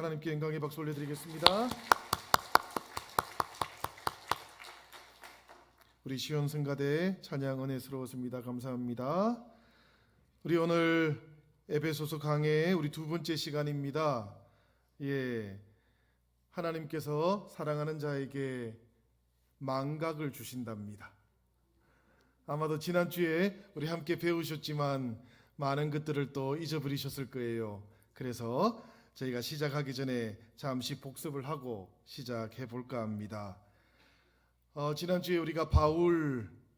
하나님께 영광의 박수 올려드리겠습니다. 우리 시온 성가대 찬양 은혜스러웠습니다. 감사합니다. 우리 오늘 에베소서 강해의 우리 두 번째 시간입니다. 하나님께서 사랑하는 자에게 망각을 주신답니다. 아마도 지난주에 우리 함께 배우셨지만 많은 것들을 또 잊어버리셨을 거예요. 그래서 저희가 시작하기 전에 잠시 복습을 하고 시작해 볼까 합니다. 지난주에 우리가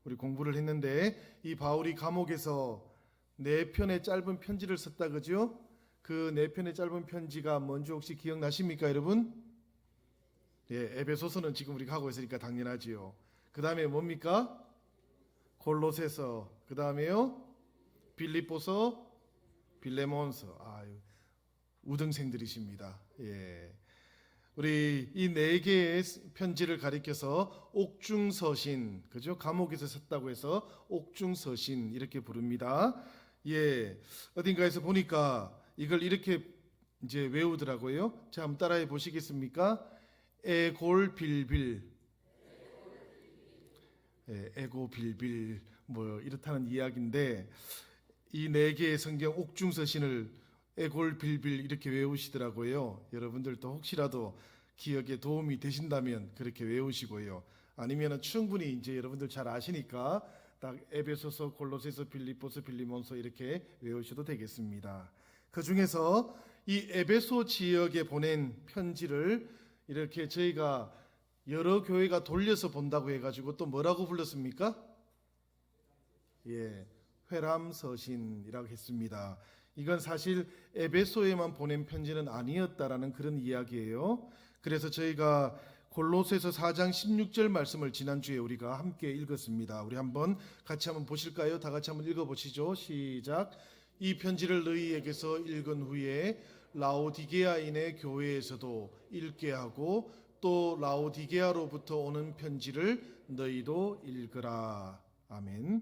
우리 공부를 했는데 이 바울이 감옥에서 4편의 짧은 편지를 썼다 그죠? 그 4편의 짧은 편지가 뭔지 혹시 기억나십니까 여러분? 에베소서는 지금 우리가 하고 있으니까 당연하지요. 그 다음에 뭡니까? 골로새서, 그 다음에요 빌립보서, 빌레몬서. 우등생들이십니다. 우리 이 4개의 편지를 가리켜서 옥중서신, 그죠? 감옥에서 썼다고 해서 옥중서신 이렇게 부릅니다. 어딘가에서 보니까 이걸 이렇게 이제 외우더라고요. 자, 한번 따라해 보시겠습니까? 에골빌빌, 에고빌빌 뭐 이렇다는 이야기인데, 이 4개의 성경 옥중서신을 에골빌빌 이렇게 외우시더라고요. 여러분들도 혹시라도 기억에 도움이 되신다면 그렇게 외우시고요. 아니면 충분히 이제 여러분들 잘 아시니까 딱 에베소서, 골로새서, 빌립보서, 빌리몬서 이렇게 외우셔도 되겠습니다. 그 중에서 이 에베소 지역에 보낸 편지를 이렇게 저희가 여러 교회가 돌려서 본다고 해가지고 또 뭐라고 불렀습니까? 회람서신이라고 했습니다. 이건 사실 에베소에만 보낸 편지는 아니었다라는 그런 이야기예요. 그래서 저희가 골로새서 4장 16절 말씀을 지난주에 우리가 함께 읽었습니다. 우리 같이 한번 보실까요? 다 같이 한번 읽어보시죠. 시작. 이 편지를 너희에게서 읽은 후에 라오디게아인의 교회에서도 읽게 하고 또 라오디게아로부터 오는 편지를 너희도 읽으라. 아멘.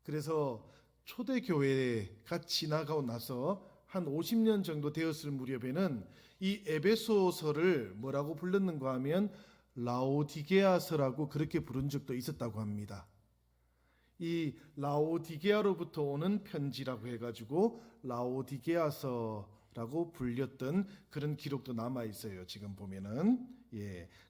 그래서 초대교회가 지나가고 나서 한 50년 정도 되었을 무렵에는 이 에베소서를 뭐라고 불렀는가 하면 라오디게아서라고 그렇게 부른 적도 있었다고 합니다. 이 라오디게아로부터 오는 편지라고 해가지고 라오디게아서라고 불렸던 그런 기록도 남아 있어요. 지금 보면은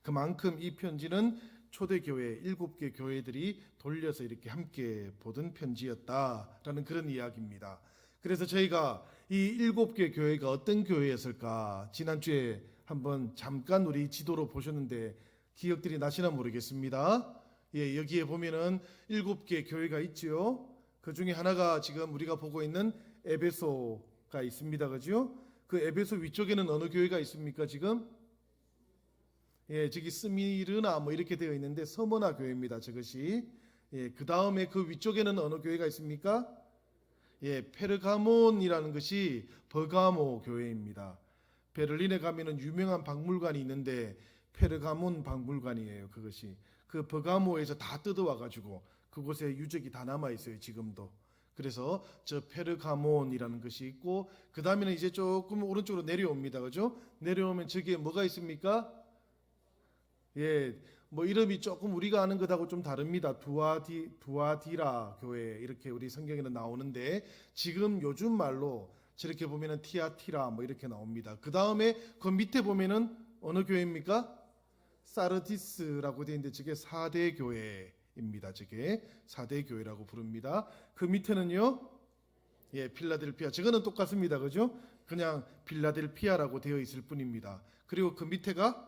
그만큼 이 편지는 초대교회 7개 교회들이 돌려서 이렇게 함께 보던 편지였다라는 그런 이야기입니다. 그래서 저희가 이 7개 교회가 어떤 교회였을까 지난주에 한번 잠깐 우리 지도로 보셨는데 기억들이 나시나 모르겠습니다. 여기에 보면은 7개 교회가 있죠. 그 중에 하나가 지금 우리가 보고 있는 에베소가 있습니다. 그죠? 그 에베소 위쪽에는 어느 교회가 있습니까 지금? 저기 스미르나 뭐 이렇게 되어 있는데 서머나 교회입니다. 저것이. 그 다음에 그 위쪽에는 어느 교회가 있습니까? 페르가몬이라는 것이 버가모 교회입니다. 베를린에 가면은 유명한 박물관이 있는데 페르가몬 박물관이에요. 그것이. 그 버가모에서 다 뜯어와가지고 그곳에 유적이 다 남아 있어요. 지금도. 그래서 저 페르가몬이라는 것이 있고 그 다음에는 이제 조금 오른쪽으로 내려옵니다. 그죠? 내려오면 저기에 뭐가 있습니까? 뭐 이름이 조금 우리가 아는 것하고 좀 다릅니다. 두아디라 교회 이렇게 우리 성경에는 나오는데 지금 요즘 말로 저렇게 보면은 티아티라 뭐 이렇게 나옵니다. 그 다음에 그 밑에 보면은 어느 교회입니까? 사르디스라고 되어 있는데 저게 4대 교회입니다. 저게 4대 교회라고 부릅니다. 그 밑에는요, 필라델피아. 저거는 똑같습니다. 그죠? 그냥 필라델피아라고 되어 있을 뿐입니다. 그리고 그 밑에가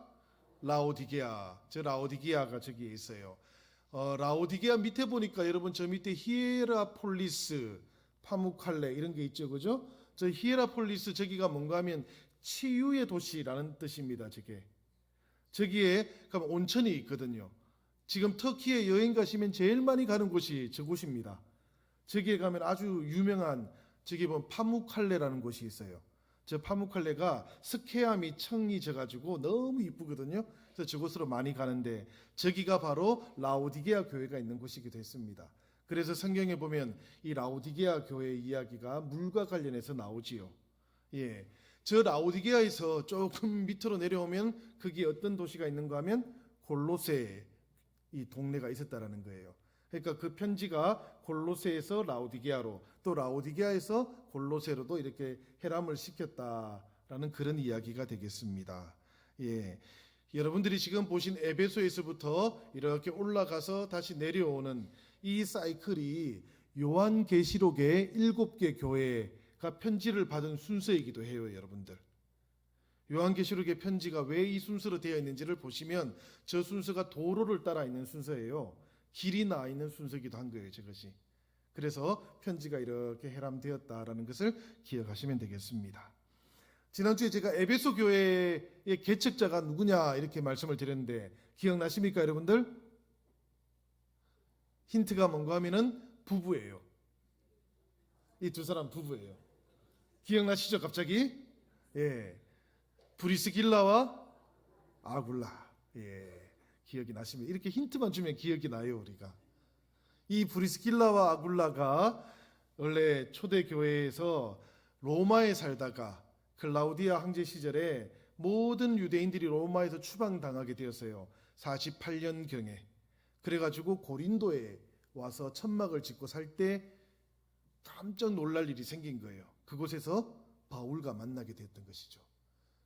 라오디게아. 저 라오디게아가 저기에 있어요. 라오디게아 밑에 보니까 여러분 저 밑에 히에라폴리스, 파무칼레 이런 게 있죠. 그죠? 저 히에라폴리스 저기가 뭔가 하면 치유의 도시라는 뜻입니다. 저기에 가면 온천이 있거든요. 지금 터키에 여행 가시면 제일 많이 가는 곳이 저곳입니다. 저기에 가면 아주 유명한 저기 보면 파무칼레라는 곳이 있어요. 저 파무칼레가 스케암이 청이 져가지고 너무 이쁘거든요. 그래서 저곳으로 많이 가는데 저기가 바로 라오디게아 교회가 있는 곳이기도 했습니다. 그래서 성경에 보면 이 라오디게아 교회 이야기가 물과 관련해서 나오지요. 저 라오디게아에서 조금 밑으로 내려오면 거기에 어떤 도시가 있는가 하면 골로새 이 동네가 있었다라는 거예요. 그러니까 그 편지가 골로새에서 라오디게아로, 또 라오디게아에서 골로새로도 이렇게 해람을 시켰다라는 그런 이야기가 되겠습니다. 예. 여러분들이 지금 보신 에베소에서부터 이렇게 올라가서 다시 내려오는 이 사이클이 요한계시록의 7개 교회가 편지를 받은 순서이기도 해요, 여러분들. 요한계시록의 편지가 왜 이 순서로 되어 있는지를 보시면 저 순서가 도로를 따라 있는 순서예요. 길이 나 있는 순서이기도 한 거예요, 저것이. 그래서 편지가 이렇게 해람되었다라는 것을 기억하시면 되겠습니다. 지난주에 제가 에베소 교회의 개척자가 누구냐 이렇게 말씀을 드렸는데 기억나십니까, 여러분들? 힌트가 뭔가 하면은 부부예요. 이 두 사람 부부예요. 기억나시죠, 갑자기? 예. 브리스길라와 아굴라. 예. 기억이 나시면 이렇게 힌트만 주면 기억이 나요, 우리가. 이 브리스길라와 아굴라가 원래 초대 교회에서 로마에 살다가 클라우디아 황제 시절에 모든 유대인들이 로마에서 추방당하게 되었어요. 48년경에. 그래가지고 고린도에 와서 천막을 짓고 살 때 깜짝 놀랄 일이 생긴 거예요. 그곳에서 바울과 만나게 됐던 것이죠.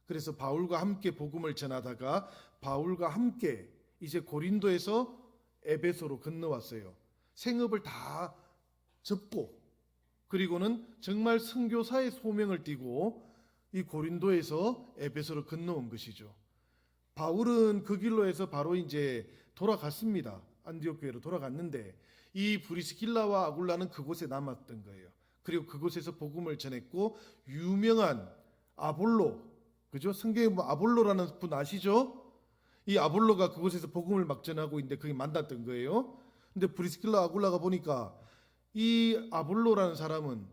그래서 바울과 함께 복음을 전하다가 바울과 함께 이제 고린도에서 에베소로 건너왔어요. 생업을 다 접고 그리고는 정말 선교사의 소명을 띠고 이 고린도에서 에베소로 건너온 것이죠. 바울은 그 길로 해서 바로 이제 돌아갔습니다. 안디옥 교회로 돌아갔는데 이 브리스길라와 아굴라는 그곳에 남았던 거예요. 그리고 그곳에서 복음을 전했고 유명한 아볼로, 그죠? 성경에 뭐 아볼로라는 분 아시죠? 이 아볼로가 그곳에서 복음을 막 전하고 있는데 그게 만났던 거예요. 근데 브리스길라 아굴라가 보니까 이 아볼로라는 사람은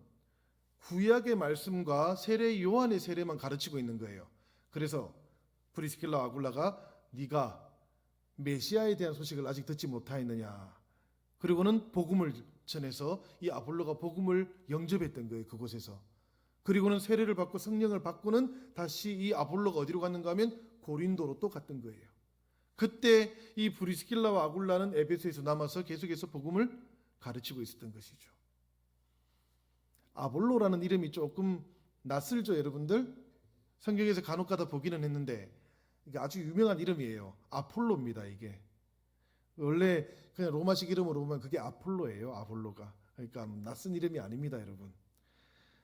구약의 말씀과 세례 요한의 세례만 가르치고 있는 거예요. 그래서 브리스길라 아굴라가 네가 메시아에 대한 소식을 아직 듣지 못하였느냐. 그리고는 복음을 전해서 이 아볼로가 복음을 영접했던 거예요, 그곳에서. 그리고는 세례를 받고 성령을 받고는 다시 이 아볼로가 어디로 갔는가 하면 고린도로 또 갔던 거예요. 그때 이 브리스길라와 아굴라는 에베소에서 남아서 계속해서 복음을 가르치고 있었던 것이죠. 아볼로라는 이름이 조금 낯설죠, 여러분들? 성경에서 간혹가다 보기는 했는데 이게 아주 유명한 이름이에요. 아폴로입니다, 이게. 원래 그냥 로마식 이름으로 보면 그게 아폴로예요, 아볼로가. 그러니까 낯선 이름이 아닙니다, 여러분.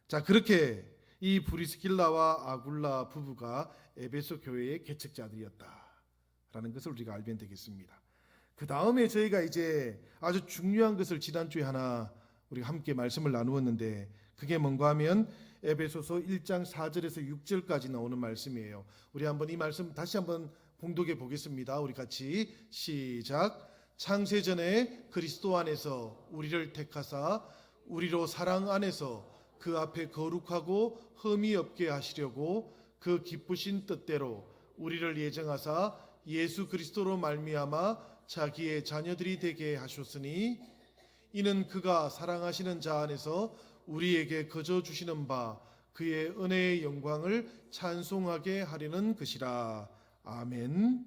자, 그렇게 이 브리스길라와 아굴라 부부가 에베소 교회의 개척자들이었다라는 것을 우리가 알면 되겠습니다. 그 다음에 저희가 이제 아주 중요한 것을 지난주에 하나 우리가 함께 말씀을 나누었는데 그게 뭔가 하면 에베소서 1장 4절에서 6절까지 나오는 말씀이에요. 우리 한번 이 말씀 다시 한번 봉독해 보겠습니다. 우리 같이 시작. 창세전에 그리스도 안에서 우리를 택하사 우리로 사랑 안에서 그 앞에 거룩하고 흠이 없게 하시려고 그 기쁘신 뜻대로 우리를 예정하사 예수 그리스도로 말미암아 자기의 자녀들이 되게 하셨으니 이는 그가 사랑하시는 자 안에서 우리에게 거저 주시는 바 그의 은혜의 영광을 찬송하게 하려는 것이라. 아멘.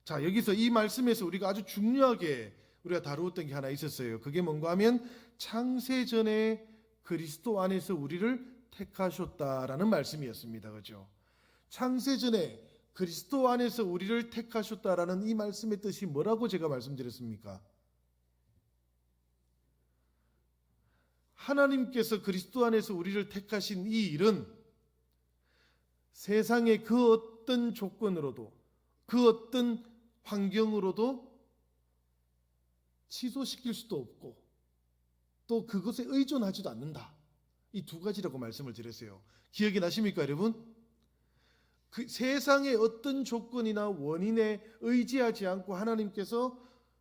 자, 여기서 이 말씀에서 우리가 아주 중요하게 우리가 다루었던 게 하나 있었어요. 그게 뭔가 하면 창세전에 그리스도 안에서 우리를 택하셨다라는 말씀이었습니다. 그렇죠? 창세전에 그리스도 안에서 우리를 택하셨다라는 이 말씀의 뜻이 뭐라고 제가 말씀드렸습니까? 하나님께서 그리스도 안에서 우리를 택하신 이 일은 세상의 그 어떤 조건으로도 그 어떤 환경으로도 취소시킬 수도 없고 또 그것에 의존하지도 않는다. 이 두 가지라고 말씀을 드렸어요. 기억이 나십니까, 여러분? 그 세상의 어떤 조건이나 원인에 의지하지 않고 하나님께서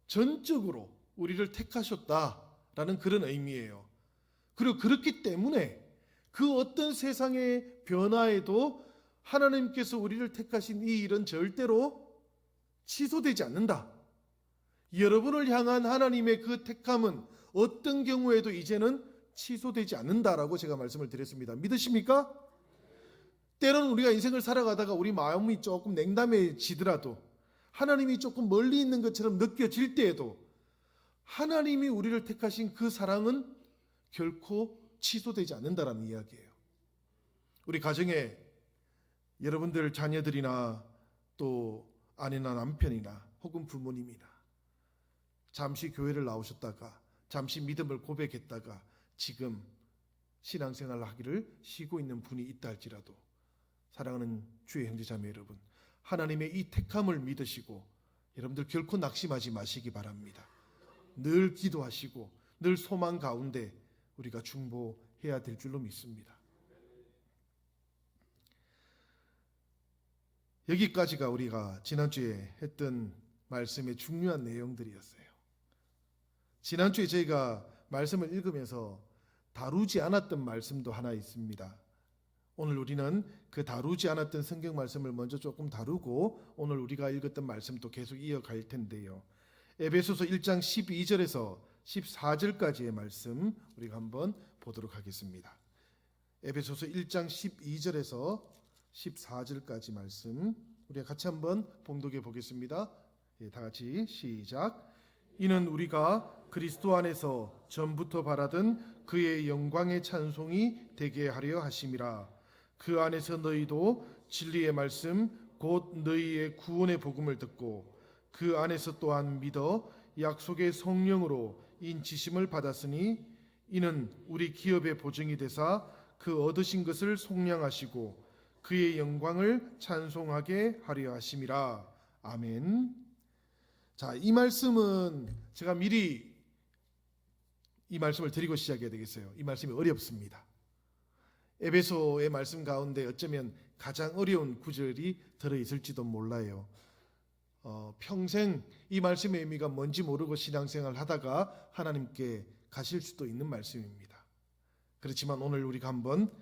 전적으로 우리를 택하셨다라는 그런 의미예요. 그리고 그렇기 때문에 그 어떤 세상의 변화에도 하나님께서 우리를 택하신 이 일은 절대로 취소되지 않는다. 여러분을 향한 하나님의 그 택함은 어떤 경우에도 이제는 취소되지 않는다라고 제가 말씀을 드렸습니다. 믿으십니까? 때로는 우리가 인생을 살아가다가 우리 마음이 조금 냉담해지더라도, 하나님이 조금 멀리 있는 것처럼 느껴질 때에도 하나님이 우리를 택하신 그 사랑은 결코 취소되지 않는다라는 이야기예요. 우리 가정에 여러분들 자녀들이나 또 아내나 남편이나 혹은 부모님이나 잠시 교회를 나오셨다가 잠시 믿음을 고백했다가 지금 신앙생활을 하기를 쉬고 있는 분이 있다 할지라도, 사랑하는 주의 형제자매 여러분, 하나님의 이 택함을 믿으시고 여러분들 결코 낙심하지 마시기 바랍니다. 늘 기도하시고 늘 소망 가운데 우리가 중보해야 될 줄로 믿습니다. 여기까지가 우리가 지난주에 했던 말씀의 중요한 내용들이었어요. 지난주에 저희가 말씀을 읽으면서 다루지 않았던 말씀도 하나 있습니다. 오늘 우리는 그 다루지 않았던 성경 말씀을 먼저 조금 다루고 오늘 우리가 읽었던 말씀도 계속 이어갈 텐데요. 에베소서 1장 12절에서 14절까지의 말씀 우리가 한번 보도록 하겠습니다. 에베소서 1장 12절에서 14절까지 말씀 우리가 같이 한번 봉독해 보겠습니다. 다 같이 시작. 이는 우리가 그리스도 안에서 전부터 바라던 그의 영광의 찬송이 되게 하려 하심이라. 그 안에서 너희도 진리의 말씀 곧 너희의 구원의 복음을 듣고 그 안에서 또한 믿어 약속의 성령으로 인치심을 받았으니 이는 우리 기업의 보증이 되사 그 얻으신 것을 속량하시고 그의 영광을 찬송하게 하려 하심이라. 아멘. 자, 이 말씀은 제가 미리 이 말씀을 드리고 시작해야 되겠어요. 이 말씀이 어렵습니다. 에베소의 말씀 가운데 어쩌면 가장 어려운 구절이 들어있을지도 몰라요. 평생 이 말씀의 의미가 뭔지 모르고 신앙생활을 하다가 하나님께 가실 수도 있는 말씀입니다. 그렇지만 오늘 우리가 한번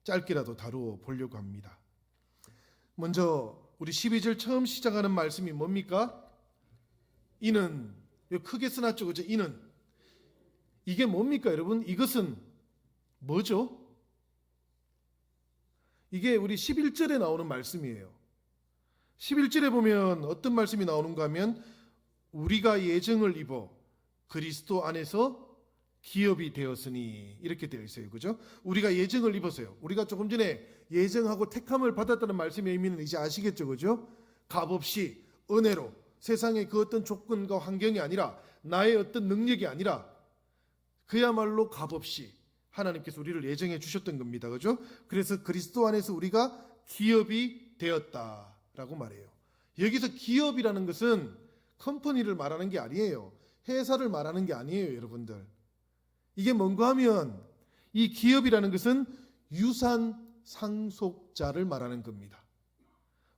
짧게라도 다루어 보려고 합니다. 먼저 우리 12절 처음 시작하는 말씀이 뭡니까? 이는, 크게 써놨죠, 그죠? 이는. 이게 뭡니까, 여러분? 이것은 뭐죠? 이게 우리 11절에 나오는 말씀이에요. 11절에 보면 어떤 말씀이 나오는가 하면 우리가 예정을 입어 그리스도 안에서 기업이 되었으니 이렇게 되어 있어요. 그죠? 우리가 예정을 입었어요. 우리가 조금 전에 예정하고 택함을 받았다는 말씀의 의미는 이제 아시겠죠? 그죠? 값없이 은혜로 세상의 그 어떤 조건과 환경이 아니라 나의 어떤 능력이 아니라 그야말로 값없이 하나님께서 우리를 예정해 주셨던 겁니다. 그죠? 그래서 그리스도 안에서 우리가 기업이 되었다라고 말해요. 여기서 기업이라는 것은 컴퍼니를 말하는 게 아니에요. 회사를 말하는 게 아니에요, 여러분들. 이게 뭔가 하면 이 기업이라는 것은 유산 상속자를 말하는 겁니다.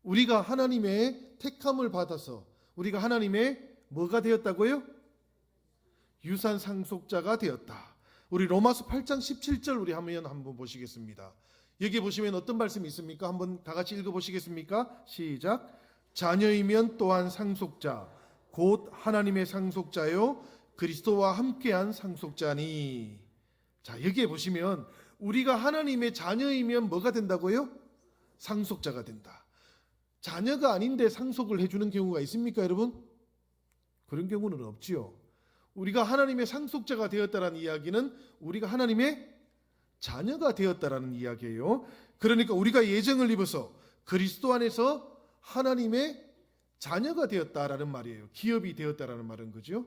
우리가 하나님의 택함을 받아서 우리가 하나님의 뭐가 되었다고요? 유산 상속자가 되었다. 우리 로마서 8장 17절 우리 한번 보시겠습니다. 여기 보시면 어떤 말씀이 있습니까? 한번 다 같이 읽어보시겠습니까? 시작. 자녀이면 또한 상속자 곧 하나님의 상속자요 그리스도와 함께한 상속자니. 자, 여기에 보시면 우리가 하나님의 자녀이면 뭐가 된다고요? 상속자가 된다. 자녀가 아닌데 상속을 해주는 경우가 있습니까, 여러분? 그런 경우는 없지요. 우리가 하나님의 상속자가 되었다라는 이야기는 우리가 하나님의 자녀가 되었다라는 이야기예요. 그러니까 우리가 예정을 입어서 그리스도 안에서 하나님의 자녀가 되었다라는 말이에요. 기업이 되었다라는 말은 거죠.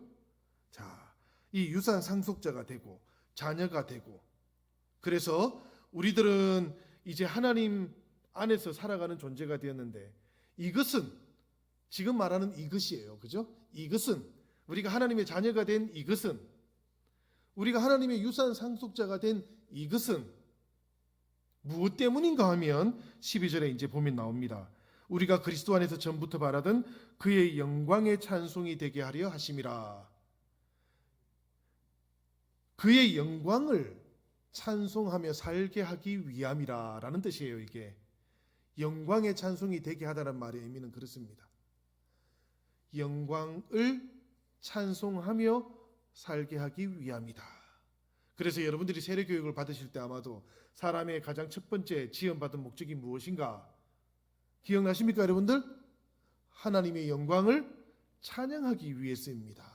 자, 이 유산 상속자가 되고 자녀가 되고, 그래서 우리들은 이제 하나님 안에서 살아가는 존재가 되었는데, 이것은 지금 말하는 이것이에요. 그죠? 이것은 우리가 하나님의 자녀가 된 이것은, 우리가 하나님의 유산 상속자가 된 이것은 무엇 때문인가 하면 12절에 이제 보면 나옵니다. 우리가 그리스도 안에서 전부터 바라던 그의 영광의 찬송이 되게 하려 하심이라. 그의 영광을 찬송하며 살게 하기 위함이라 라는 뜻이에요. 이게 영광의 찬송이 되게 하다는 말의 의미는 그렇습니다. 영광을 찬송하며 살게 하기 위함이다. 그래서 여러분들이 세례 교육을 받으실 때 아마도 사람의 가장 첫 번째 지원받은 목적이 무엇인가 기억나십니까, 여러분들? 하나님의 영광을 찬양하기 위해서입니다.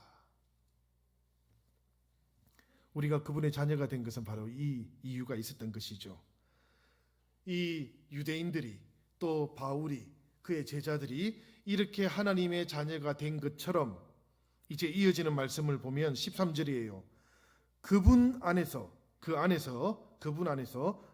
우리가 그분의 자녀가 된 것은 바로 이 이유가 있었던 것이죠. 이 유대인들이 또 바울이 그의 제자들이 이렇게 하나님의 자녀가 된 것처럼 이제 이어지는 말씀을 보면 13절이에요. 그분 안에서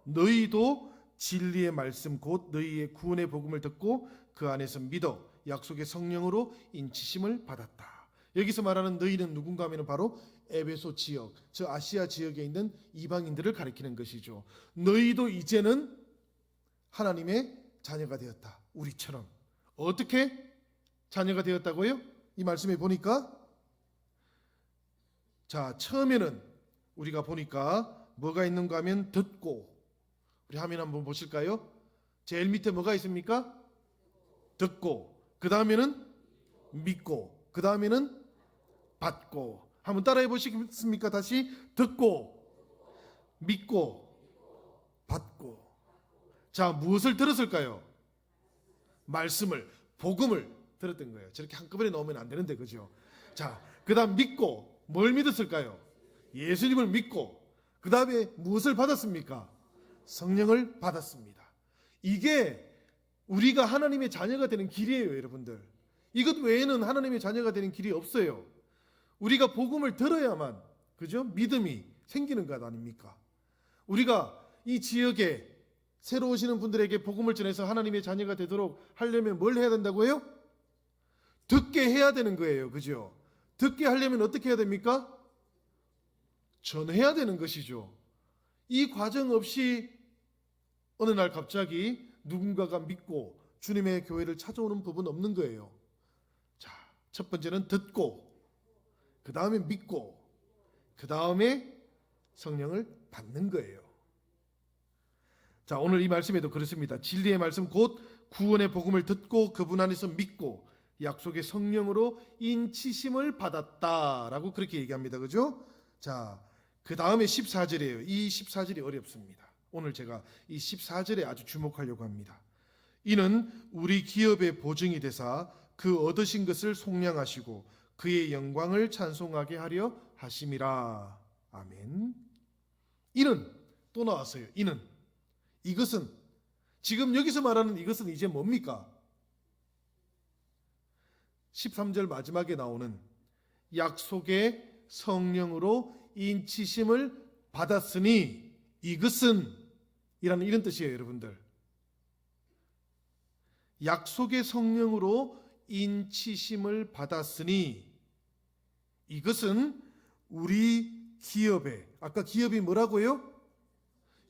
너희도 진리의 말씀 곧 너희의 구원의 복음을 듣고 그 안에서 믿어 약속의 성령으로 인치심을 받았다. 여기서 말하는 너희는 누군가 하면 바로 에베소 지역, 저 아시아 지역에 있는 이방인들을 가리키는 것이죠. 너희도 이제는 하나님의 자녀가 되었다. 우리처럼. 어떻게 자녀가 되었다고요? 이 말씀에 보니까 자, 처음에는 우리가 보니까 뭐가 있는가 하면 듣고, 우리 화면 한번 보실까요? 제일 밑에 뭐가 있습니까? 듣고, 그 다음에는 믿고, 그 다음에는 받고. 한번 따라해 보시겠습니까? 다시 듣고, 믿고, 받고. 자, 무엇을 들었을까요? 말씀을, 복음을 들었던 거예요. 저렇게 한꺼번에 넣으면 안 되는데, 그죠? 자, 그 다음 믿고, 뭘 믿었을까요? 예수님을 믿고, 그 다음에 무엇을 받았습니까? 성령을 받았습니다. 이게 우리가 하나님의 자녀가 되는 길이에요, 여러분들. 이것 외에는 하나님의 자녀가 되는 길이 없어요. 우리가 복음을 들어야만, 그죠? 믿음이 생기는 것 아닙니까? 우리가 이 지역에 새로 오시는 분들에게 복음을 전해서 하나님의 자녀가 되도록 하려면 뭘 해야 된다고요? 듣게 해야 되는 거예요, 그죠? 듣게 하려면 어떻게 해야 됩니까? 전해야 되는 것이죠. 이 과정 없이 어느 날 갑자기 누군가가 믿고 주님의 교회를 찾아오는 법은 없는 거예요. 자, 첫 번째는 듣고, 그 다음에 믿고, 그 다음에 성령을 받는 거예요. 자, 오늘 이 말씀에도 그렇습니다. 진리의 말씀 곧 구원의 복음을 듣고 그분 안에서 믿고 약속의 성령으로 인치심을 받았다라고 그렇게 얘기합니다. 그죠? 자, 그 다음에 14절이에요. 이 14절이 어렵습니다. 오늘 제가 이 14절에 아주 주목하려고 합니다. 이는 우리 기업의 보증이 되사 그 얻으신 것을 속량하시고 그의 영광을 찬송하게 하려 하심이라. 아멘. 이는 또 나왔어요. 이는, 이것은, 지금 여기서 말하는 이것은 이제 뭡니까? 13절 마지막에 나오는 약속의 성령으로 인치심을 받았으니 이것은 이라는 이런 뜻이에요, 여러분들. 약속의 성령으로 인치심을 받았으니 이것은 우리 기업의, 아까 기업이 뭐라고요?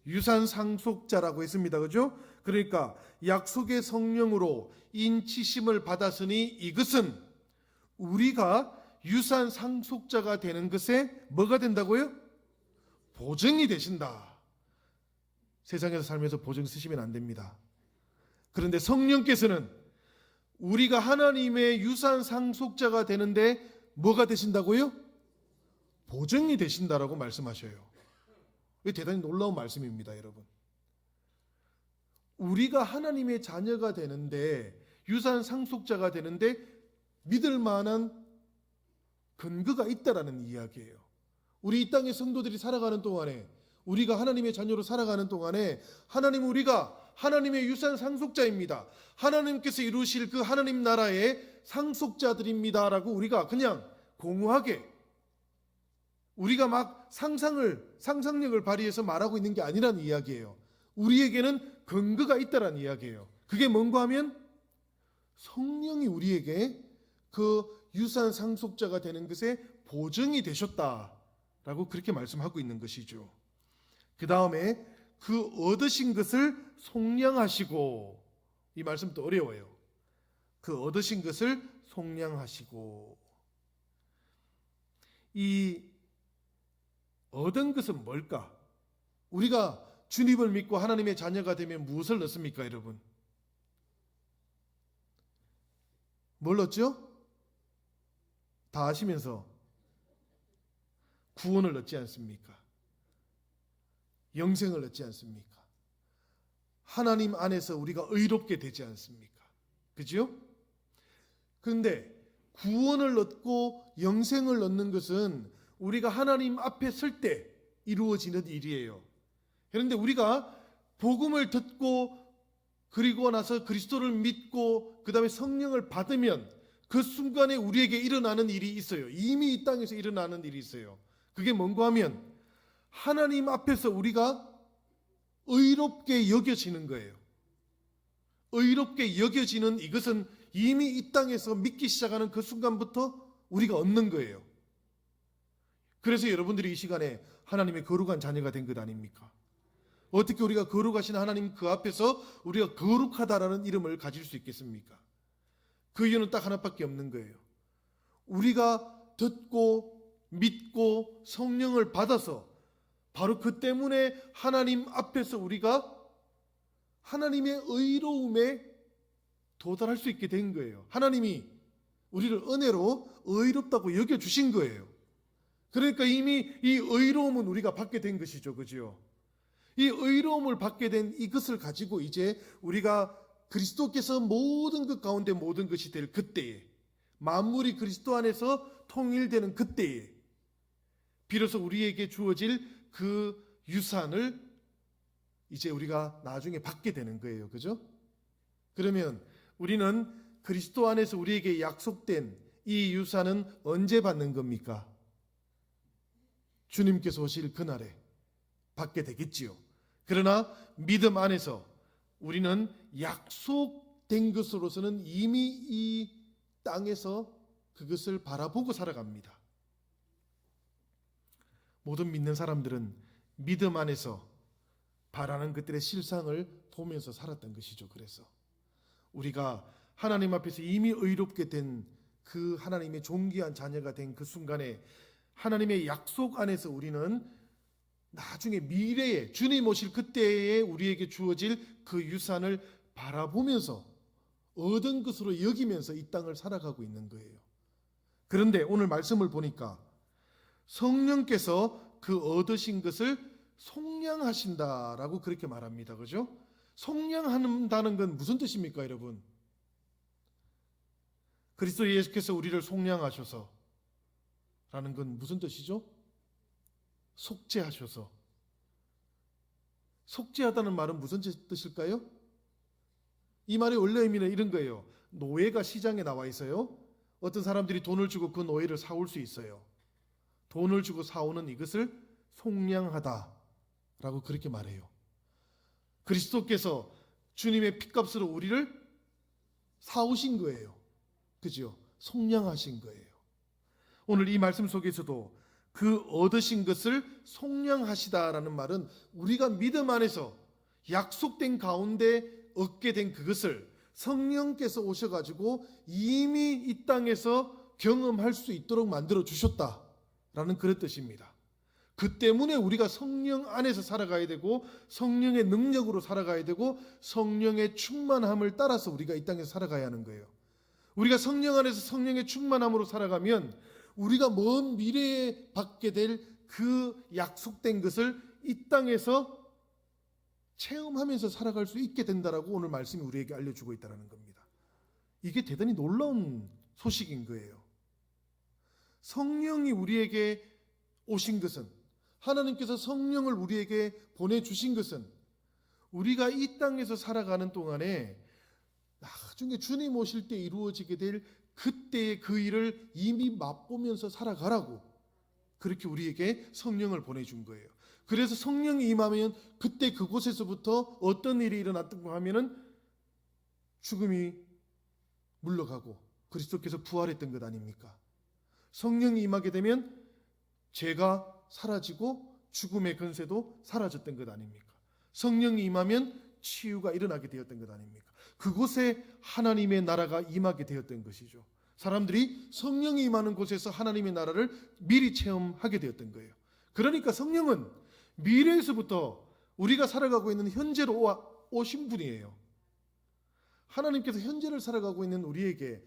유산 상속자라고 했습니다. 그죠? 그러니까 약속의 성령으로 인치심을 받았으니 이것은 우리가 유산 상속자가 되는 것에 뭐가 된다고요? 보증이 되신다. 세상에서 살면서 보증 쓰시면 안 됩니다. 그런데 성령께서는 우리가 하나님의 유산 상속자가 되는데 뭐가 되신다고요? 보증이 되신다라고 말씀하셔요. 이게 대단히 놀라운 말씀입니다, 여러분. 우리가 하나님의 자녀가 되는데, 유산 상속자가 되는데 믿을 만한 근거가 있다라는 이야기예요. 우리 이 땅의 성도들이 살아가는 동안에, 우리가 하나님의 자녀로 살아가는 동안에 하나님은 우리가 하나님의 유산 상속자입니다. 하나님께서 이루실 그 하나님 나라의 상속자들입니다라고 우리가 그냥 공허하게, 우리가 막 상상력을 발휘해서 말하고 있는 게 아니라는 이야기예요. 우리에게는 근거가 있다라는 이야기예요. 그게 뭔가 하면 성령이 우리에게 그 유산 상속자가 되는 것에 보증이 되셨다라고 그렇게 말씀하고 있는 것이죠. 그 다음에 그 얻으신 것을 속량하시고, 이 말씀도 어려워요. 그 얻으신 것을 속량하시고, 이 얻은 것은 뭘까? 우리가 주님을 믿고 하나님의 자녀가 되면 무엇을 얻습니까, 여러분? 뭘 얻죠? 다 아시면서 구원을 얻지 않습니까? 영생을 얻지 않습니까? 하나님 안에서 우리가 의롭게 되지 않습니까? 그죠? 그런데 구원을 얻고 영생을 얻는 것은 우리가 하나님 앞에 설 때 이루어지는 일이에요. 그런데 우리가 복음을 듣고 그리고 나서 그리스도를 믿고 그 다음에 성령을 받으면 그 순간에 우리에게 일어나는 일이 있어요. 이미 이 땅에서 일어나는 일이 있어요. 그게 뭔가 하면 하나님 앞에서 우리가 의롭게 여겨지는 거예요. 의롭게 여겨지는 이것은 이미 이 땅에서 믿기 시작하는 그 순간부터 우리가 얻는 거예요. 그래서 여러분들이 이 시간에 하나님의 거룩한 자녀가 된 것 아닙니까? 어떻게 우리가 거룩하신 하나님 그 앞에서 우리가 거룩하다라는 이름을 가질 수 있겠습니까? 그 이유는 딱 하나밖에 없는 거예요. 우리가 듣고 믿고 성령을 받아서 바로 그 때문에 하나님 앞에서 우리가 하나님의 의로움에 도달할 수 있게 된 거예요. 하나님이 우리를 은혜로 의롭다고 여겨주신 거예요. 그러니까 이미 이 의로움은 우리가 받게 된 것이죠. 그죠? 이 의로움을 받게 된 이것을 가지고 이제 우리가 그리스도께서 모든 것 가운데 모든 것이 될 그때에, 만물이 그리스도 안에서 통일되는 그때에 비로소 우리에게 주어질 그 유산을 이제 우리가 나중에 받게 되는 거예요. 그죠? 그러면 우리는 그리스도 안에서 우리에게 약속된 이 유산은 언제 받는 겁니까? 주님께서 오실 그날에 받게 되겠지요. 그러나 믿음 안에서 우리는 약속된 것으로서는 이미 이 땅에서 그것을 바라보고 살아갑니다. 모든 믿는 사람들은 믿음 안에서 바라는 것들의 실상을 보면서 살았던 것이죠. 그래서 우리가 하나님 앞에서 이미 의롭게 된 그 하나님의 존귀한 자녀가 된 그 순간에 하나님의 약속 안에서 우리는 나중에 미래에 주님 오실 그때에 우리에게 주어질 그 유산을 바라보면서 얻은 것으로 여기면서 이 땅을 살아가고 있는 거예요. 그런데 오늘 말씀을 보니까 성령께서 그 얻으신 것을 속량하신다라고 그렇게 말합니다. 그죠? 속량한다는 건 무슨 뜻입니까, 여러분? 그리스도 예수께서 우리를 속량하셔서 라는 건 무슨 뜻이죠? 속죄하셔서. 속죄하다는 말은 무슨 뜻일까요? 이 말의 원래 의미는 이런 거예요. 노예가 시장에 나와 있어요. 어떤 사람들이 돈을 주고 그 노예를 사올 수 있어요. 돈을 주고 사오는 이것을 속량하다 라고 그렇게 말해요. 그리스도께서 주님의 핏값으로 우리를 사오신 거예요. 그죠? 속량하신 거예요. 오늘 이 말씀 속에서도 그 얻으신 것을 속량하시다라는 말은 우리가 믿음 안에서 약속된 가운데 얻게 된 그것을 성령께서 오셔가지고 이미 이 땅에서 경험할 수 있도록 만들어 주셨다라는 그런 뜻입니다. 그 때문에 우리가 성령 안에서 살아가야 되고 성령의 능력으로 살아가야 되고 성령의 충만함을 따라서 우리가 이 땅에서 살아가야 하는 거예요. 우리가 성령 안에서 성령의 충만함으로 살아가면 우리가 먼 미래에 받게 될 그 약속된 것을 이 땅에서 체험하면서 살아갈 수 있게 된다라고 오늘 말씀이 우리에게 알려주고 있다는 겁니다. 이게 대단히 놀라운 소식인 거예요. 성령이 우리에게 오신 것은, 하나님께서 성령을 우리에게 보내주신 것은 우리가 이 땅에서 살아가는 동안에 나중에 주님 오실 때 이루어지게 될 그때의 그 일을 이미 맛보면서 살아가라고 그렇게 우리에게 성령을 보내준 거예요. 그래서 성령이 임하면 그때 그곳에서부터 어떤 일이 일어났다고 하면은 죽음이 물러가고 그리스도께서 부활했던 것 아닙니까? 성령이 임하게 되면 죄가 사라지고 죽음의 권세도 사라졌던 것 아닙니까? 성령이 임하면 치유가 일어나게 되었던 것 아닙니까? 그곳에 하나님의 나라가 임하게 되었던 것이죠. 사람들이 성령이 임하는 곳에서 하나님의 나라를 미리 체험하게 되었던 거예요. 그러니까 성령은 미래에서부터 우리가 살아가고 있는 현재로 오신 분이에요. 하나님께서 현재를 살아가고 있는 우리에게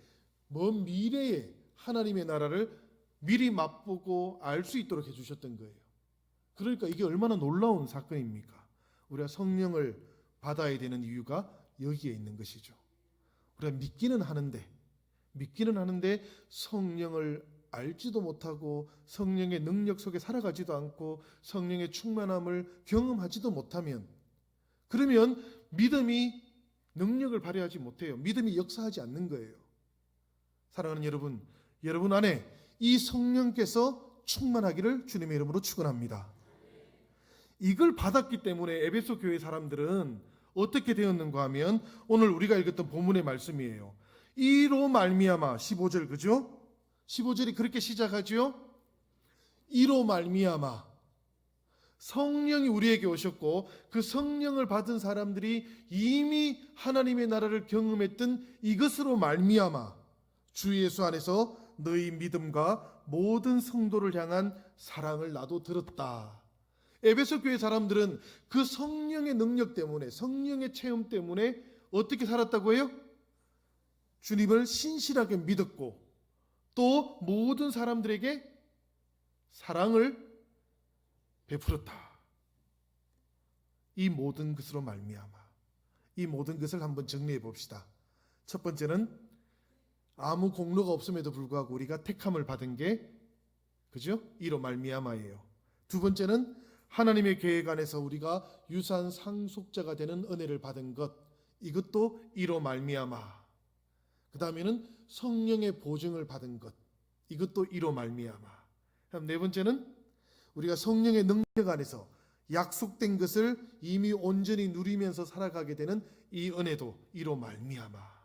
먼 미래에 하나님의 나라를 미리 맛보고 알 수 있도록 해주셨던 거예요. 그러니까 이게 얼마나 놀라운 사건입니까? 우리가 성령을 받아야 되는 이유가 여기에 있는 것이죠. 우리가 믿기는 하는데 성령을 알지도 못하고 성령의 능력 속에 살아가지도 않고 성령의 충만함을 경험하지도 못하면, 그러면 믿음이 능력을 발휘하지 못해요. 믿음이 역사하지 않는 거예요. 사랑하는 여러분, 여러분 안에 이 성령께서 충만하기를 주님의 이름으로 축원합니다. 이걸 받았기 때문에 에베소 교회 사람들은 어떻게 되었는가 하면 오늘 우리가 읽었던 본문의 말씀이에요. 이로 말미암아, 15절 그죠? 15절이 그렇게 시작하죠. 이로 말미암아, 성령이 우리에게 오셨고 그 성령을 받은 사람들이 이미 하나님의 나라를 경험했던 이것으로 말미암아 주 예수 안에서 너희 믿음과 모든 성도를 향한 사랑을 나도 들었다. 에베소 교회 사람들은 그 성령의 능력 때문에, 성령의 체험 때문에 어떻게 살았다고 해요? 주님을 신실하게 믿었고 또 모든 사람들에게 사랑을 베풀었다. 이 모든 것으로 말미암아. 이 모든 것을 한번 정리해 봅시다. 첫 번째는 아무 공로가 없음에도 불구하고 우리가 택함을 받은 게, 그죠? 이로 말미암아예요. 두 번째는 하나님의 계획 안에서 우리가 유산 상속자가 되는 은혜를 받은 것, 이것도 이로 말미암아. 그 다음에는 성령의 보증을 받은 것, 이것도 이로 말미암아. 그럼 네 번째는 우리가 성령의 능력 안에서 약속된 것을 이미 온전히 누리면서 살아가게 되는 이 은혜도 이로 말미암아.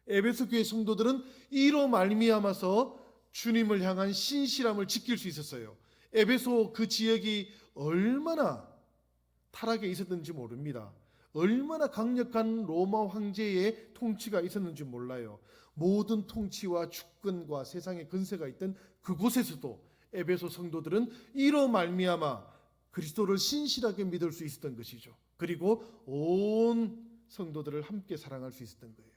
에베소 교회 성도들은 이로 말미암아서 주님을 향한 신실함을 지킬 수 있었어요. 에베소 그 지역이 얼마나 타락에 있었는지 모릅니다. 얼마나 강력한 로마 황제의 통치가 있었는지 몰라요. 모든 통치와 주권과 세상의 근세가 있던 그곳에서도 에베소 성도들은 이로 말미암아 그리스도를 신실하게 믿을 수 있었던 것이죠. 그리고 온 성도들을 함께 사랑할 수 있었던 거예요.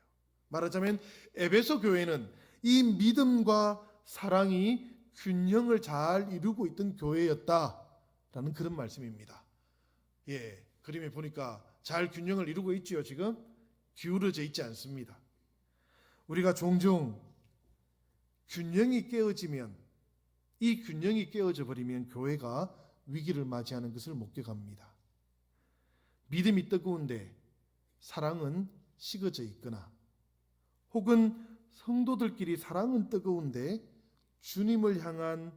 말하자면 에베소 교회는 이 믿음과 사랑이 균형을 잘 이루고 있던 교회였다라는 그런 말씀입니다. 예, 그림에 보니까 잘 균형을 이루고 있지요. 지금 기울어져 있지 않습니다. 우리가 종종 균형이 깨어지면, 이 균형이 깨어져 버리면 교회가 위기를 맞이하는 것을 목격합니다. 믿음이 뜨거운데 사랑은 식어져 있거나, 혹은 성도들끼리 사랑은 뜨거운데 주님을 향한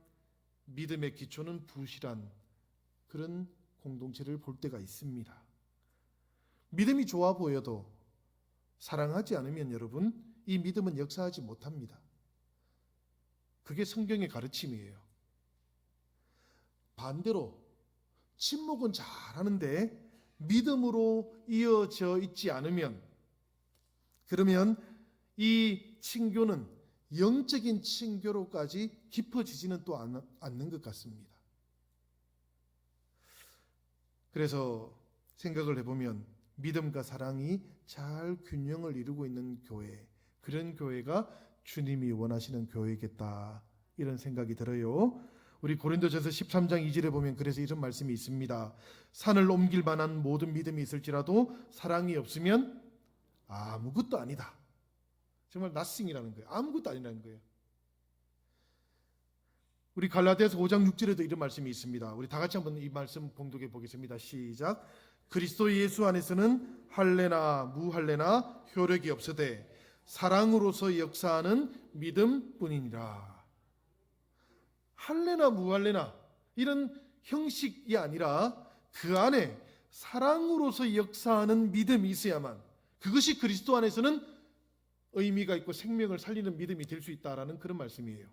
믿음의 기초는 부실한 그런 공동체를 볼 때가 있습니다. 믿음이 좋아 보여도 사랑하지 않으면 여러분, 이 믿음은 역사하지 못합니다. 그게 성경의 가르침이에요. 반대로 침묵은 잘하는데 믿음으로 이어져 있지 않으면, 그러면 이 친교는 영적인 친교로까지 깊어지지는 또 않는 것 같습니다. 그래서 생각을 해보면 믿음과 사랑이 잘 균형을 이루고 있는 교회, 그런 교회가 주님이 원하시는 교회겠다, 이런 생각이 들어요. 우리 고린도전서 13장 2절에 보면 그래서 이런 말씀이 있습니다. 산을 옮길 만한 모든 믿음이 있을지라도 사랑이 없으면 아무것도 아니다. 정말 nothing이라는 거예요. 아무것도 아니라는 거예요. 우리 갈라디아서 5장 6절에도 이런 말씀이 있습니다. 우리 다 같이 한번 이 말씀 봉독해 보겠습니다. 시작. 그리스도 예수 안에서는 할례나 무할례나 효력이 없으되 사랑으로서 역사하는 믿음뿐이니라. 할례나 무할례나 이런 형식이 아니라 그 안에 사랑으로서 역사하는 믿음이 있어야만, 그것이 그리스도 안에서는 의미가 있고 생명을 살리는 믿음이 될 수 있다라는 그런 말씀이에요.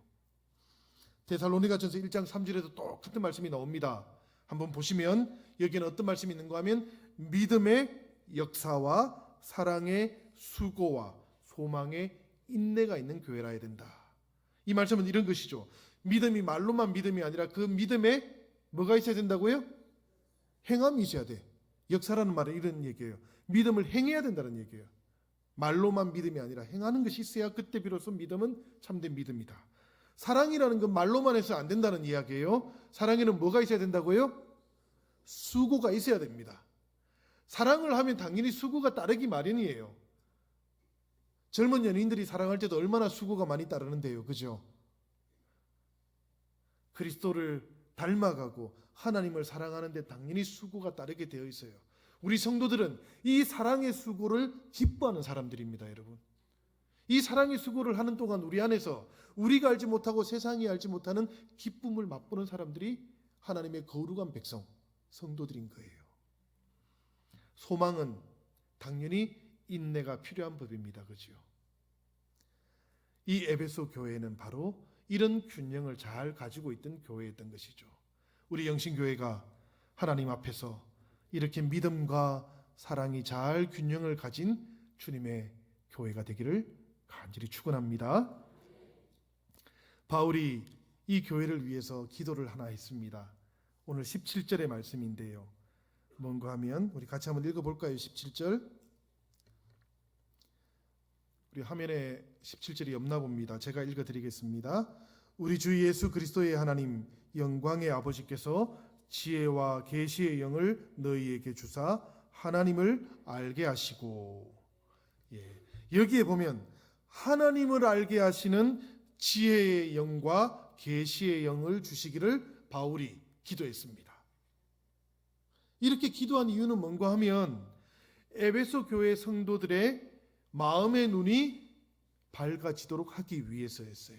데살로니가전서 1장 3절에도 똑같은 말씀이 나옵니다. 한번 보시면 여기는 어떤 말씀이 있는가 하면 믿음의 역사와 사랑의 수고와 소망의 인내가 있는 교회라 해야 된다. 이 말씀은 이런 것이죠. 믿음이 말로만 믿음이 아니라 그 믿음에 뭐가 있어야 된다고요? 행함이 있어야 돼. 역사라는 말은 이런 얘기예요. 믿음을 행해야 된다는 얘기예요. 말로만 믿음이 아니라 행하는 것이 있어야 그때 비로소 믿음은 참된 믿음이다. 사랑이라는 건 말로만 해서 안 된다는 이야기예요. 사랑에는 뭐가 있어야 된다고요? 수고가 있어야 됩니다. 사랑을 하면 당연히 수고가 따르기 마련이에요. 젊은 연인들이 사랑할 때도 얼마나 수고가 많이 따르는데요. 그죠? 그리스도를 닮아가고 하나님을 사랑하는데 당연히 수고가 따르게 되어 있어요. 우리 성도들은 이 사랑의 수고를 기뻐하는 사람들입니다, 여러분. 이 사랑의 수고를 하는 동안 우리 안에서 우리가 알지 못하고 세상이 알지 못하는 기쁨을 맛보는 사람들이 하나님의 거룩한 백성, 성도들인 거예요. 소망은 당연히 인내가 필요한 법입니다. 그죠? 이 에베소 교회는 바로 이런 균형을 잘 가지고 있던 교회였던 것이죠. 우리 영신교회가 하나님 앞에서 이렇게 믿음과 사랑이 잘 균형을 가진 주님의 교회가 되기를 간절히 축원합니다. 바울이 이 교회를 위해서 기도를 하나 했습니다. 오늘 17절의 말씀인데요. 뭔가 하면 우리 같이 한번 읽어볼까요? 17절. 우리 화면에 17절이 없나 봅니다. 제가 읽어드리겠습니다. 우리 주 예수 그리스도의 하나님 영광의 아버지께서 지혜와 계시의 영을 너희에게 주사 하나님을 알게 하시고, 여기에 보면 하나님을 알게 하시는 지혜의 영과 계시의 영을 주시기를 바울이 기도했습니다. 이렇게 기도한 이유는 뭔가 하면 에베소 교회 성도들의 마음의 눈이 밝아지도록 하기 위해서였어요.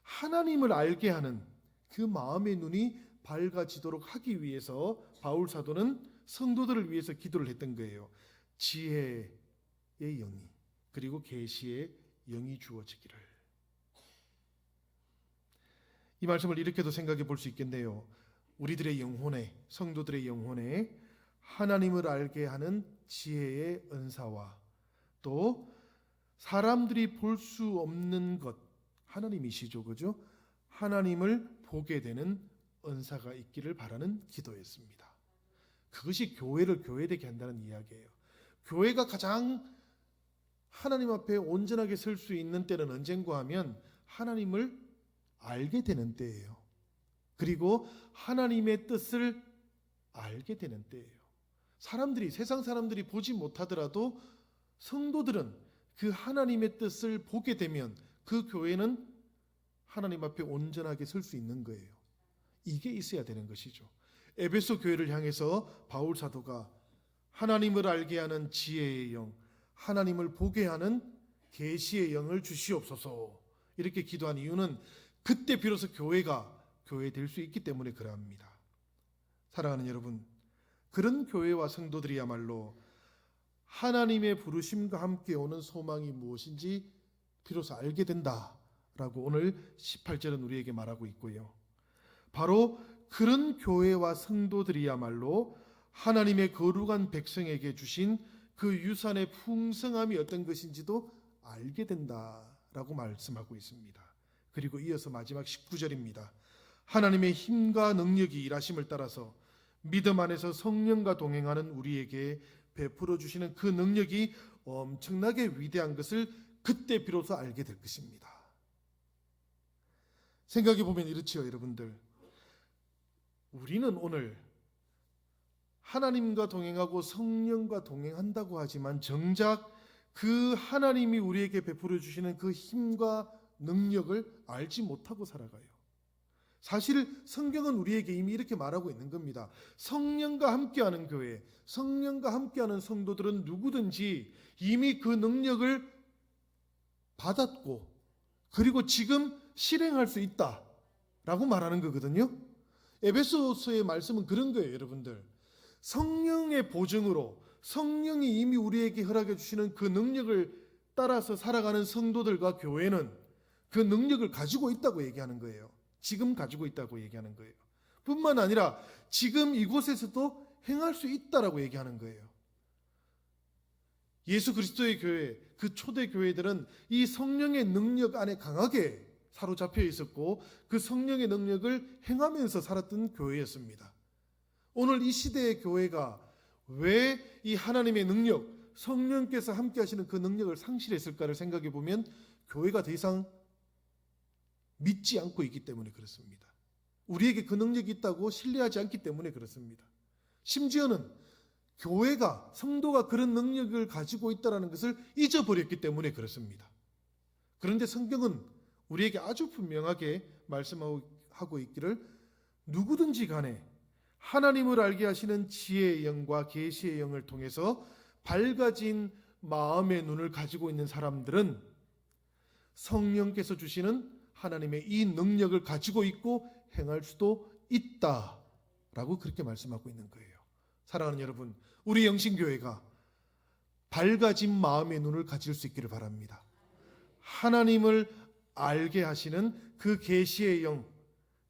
하나님을 알게 하는 그 마음의 눈이 밝아지도록 하기 위해서 바울 사도는 성도들을 위해서 기도를 했던 거예요. 지혜의 영이 그리고 계시의 영이 주어지기를. 이 말씀을 이렇게도 생각해 볼 수 있겠네요. 우리들의 영혼에, 성도들의 영혼에 하나님을 알게 하는 지혜의 은사와 또 사람들이 볼 수 없는 것, 하나님이시죠, 그죠? 하나님을 보게 되는 은사가 있기를 바라는 기도였습니다. 그것이 교회를 교회되게 한다는 이야기예요. 교회가 가장 하나님 앞에 온전하게 설 수 있는 때는 언젠가 하면 하나님을 알게 되는 때예요. 그리고 하나님의 뜻을 알게 되는 때예요. 사람들이, 세상 사람들이 보지 못하더라도 성도들은 그 하나님의 뜻을 보게 되면 그 교회는 하나님 앞에 온전하게 설 수 있는 거예요. 이게 있어야 되는 것이죠. 에베소 교회를 향해서 바울 사도가 하나님을 알게 하는 지혜의 영, 하나님을 보게 하는 계시의 영을 주시옵소서 이렇게 기도한 이유는 그때 비로소 교회가 교회 될 수 있기 때문에 그러합니다. 사랑하는 여러분, 그런 교회와 성도들이야말로 하나님의 부르심과 함께 오는 소망이 무엇인지 비로소 알게 된다라고 오늘 18절은 우리에게 말하고 있고요. 바로 그런 교회와 성도들이야말로 하나님의 거룩한 백성에게 주신 그 유산의 풍성함이 어떤 것인지도 알게 된다라고 말씀하고 있습니다. 그리고 이어서 마지막 19절입니다. 하나님의 힘과 능력이 일하심을 따라서 믿음 안에서 성령과 동행하는 우리에게 베풀어 주시는 그 능력이 엄청나게 위대한 것을 그때 비로소 알게 될 것입니다. 생각해 보면 이렇지요, 여러분들. 우리는 오늘 하나님과 동행하고 성령과 동행한다고 하지만 정작 그 하나님이 우리에게 베풀어 주시는 그 힘과 능력을 알지 못하고 살아가요. 사실 성경은 우리에게 이미 이렇게 말하고 있는 겁니다. 성령과 함께하는 교회, 성령과 함께하는 성도들은 누구든지 이미 그 능력을 받았고 그리고 지금 실행할 수 있다라고 말하는 거거든요. 에베소서의 말씀은 그런 거예요, 여러분들. 성령의 보증으로 성령이 이미 우리에게 허락해 주시는 그 능력을 따라서 살아가는 성도들과 교회는 그 능력을 가지고 있다고 얘기하는 거예요. 지금 가지고 있다고 얘기하는 거예요. 뿐만 아니라 지금 이곳에서도 행할 수 있다라고 얘기하는 거예요. 예수 그리스도의 교회, 그 초대 교회들은 이 성령의 능력 안에 강하게 사로잡혀 있었고 그 성령의 능력을 행하면서 살았던 교회였습니다. 오늘 이 시대의 교회가 왜 이 하나님의 능력, 성령께서 함께 하시는 그 능력을 상실했을까를 생각해 보면 교회가 더 이상 믿지 않고 있기 때문에 그렇습니다. 우리에게 그 능력이 있다고 신뢰하지 않기 때문에 그렇습니다. 심지어는 교회가, 성도가 그런 능력을 가지고 있다는 것을 잊어버렸기 때문에 그렇습니다. 그런데 성경은 우리에게 아주 분명하게 말씀하고 있기를 누구든지 간에 하나님을 알게 하시는 지혜의 영과 계시의 영을 통해서 밝아진 마음의 눈을 가지고 있는 사람들은 성령께서 주시는 하나님의 이 능력을 가지고 있고 행할 수도 있다라고 그렇게 말씀하고 있는 거예요. 사랑하는 여러분, 우리 영신교회가 밝아진 마음의 눈을 가질 수 있기를 바랍니다. 하나님을 알게 하시는 그 계시의 영,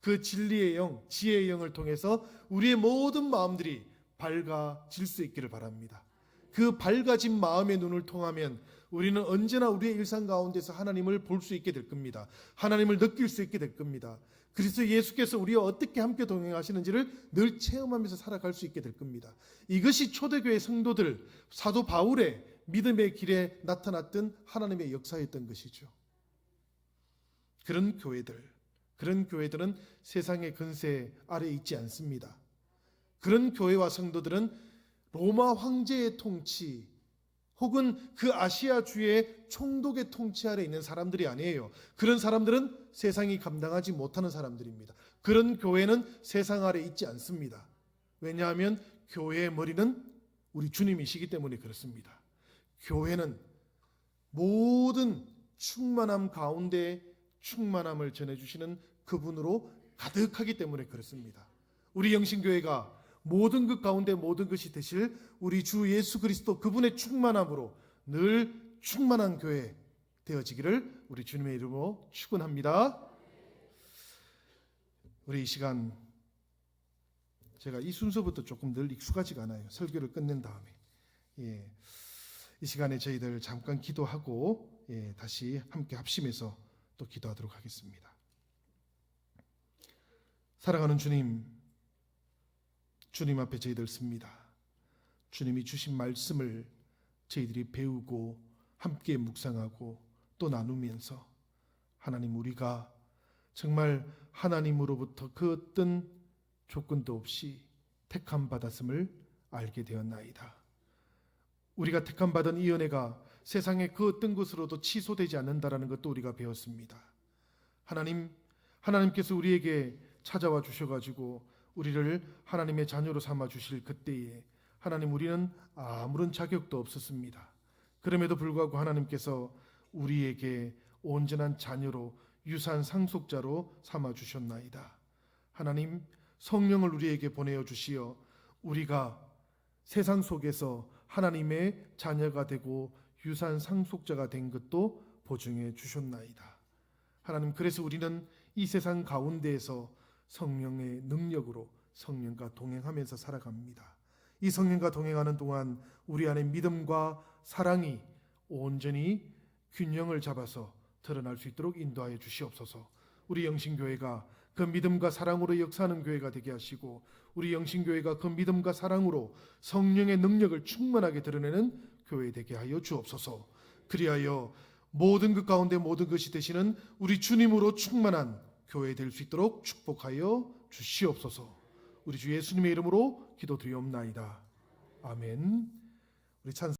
그 진리의 영, 지혜의 영을 통해서 우리의 모든 마음들이 밝아질 수 있기를 바랍니다. 그 밝아진 마음의 눈을 통하면 우리는 언제나 우리의 일상 가운데서 하나님을 볼 수 있게 될 겁니다. 하나님을 느낄 수 있게 될 겁니다. 그리스도 예수께서 우리와 어떻게 함께 동행하시는지를 늘 체험하면서 살아갈 수 있게 될 겁니다. 이것이 초대교회 성도들, 사도 바울의 믿음의 길에 나타났던 하나님의 역사였던 것이죠. 그런 교회들은 세상의 근세 아래 있지 않습니다. 그런 교회와 성도들은 로마 황제의 통치 혹은 그 아시아주의 총독의 통치 아래 있는 사람들이 아니에요. 그런 사람들은 세상이 감당하지 못하는 사람들입니다. 그런 교회는 세상 아래 있지 않습니다. 왜냐하면 교회의 머리는 우리 주님이시기 때문에 그렇습니다. 교회는 모든 충만함 가운데 충만함을 전해주시는 그분으로 가득하기 때문에 그렇습니다. 우리 영신교회가 모든 것 가운데 모든 것이 되실 우리 주 예수 그리스도 그분의 충만함으로 늘 충만한 교회 되어지기를 우리 주님의 이름으로 축원합니다. 우리 이 시간, 제가 이 순서부터 조금 늘 익숙하지가 않아요. 설교를 끝낸 다음에 이 시간에 저희들 잠깐 기도하고 다시 함께 합심해서 또 기도하도록 하겠습니다. 사랑하는 주님, 주님 앞에 저희들 씁니다. 주님이 주신 말씀을 저희들이 배우고 함께 묵상하고 또 나누면서 하나님, 우리가 정말 하나님으로부터 그 어떤 조건도 없이 택함 받았음을 알게 되었나이다. 우리가 택함 받은 이 은혜가 세상의 그 어떤 것으로도 취소되지 않는다라는 것도 우리가 배웠습니다. 하나님께서 우리에게 찾아와 주셔가지고 우리를 하나님의 자녀로 삼아 주실 그때에 하나님, 우리는 아무런 자격도 없었습니다. 그럼에도 불구하고 하나님께서 우리에게 온전한 자녀로 유산 상속자로 삼아 주셨나이다. 하나님, 성령을 우리에게 보내어 주시어 우리가 세상 속에서 하나님의 자녀가 되고 유산 상속자가 된 것도 보증해 주셨나이다. 하나님, 그래서 우리는 이 세상 가운데에서 성령의 능력으로 성령과 동행하면서 살아갑니다. 이 성령과 동행하는 동안 우리 안에 믿음과 사랑이 온전히 균형을 잡아서 드러날 수 있도록 인도하여 주시옵소서. 우리 영신교회가 그 믿음과 사랑으로 역사하는 교회가 되게 하시고, 우리 영신교회가 그 믿음과 사랑으로 성령의 능력을 충만하게 드러내는 교회 되게 하여 주옵소서. 그리하여 모든 것 가운데 모든 것이 되시는 우리 주님으로 충만한 교회 될 수 있도록 축복하여 주시옵소서. 우리 주 예수님의 이름으로 기도드리옵나이다. 아멘. 우리 찬송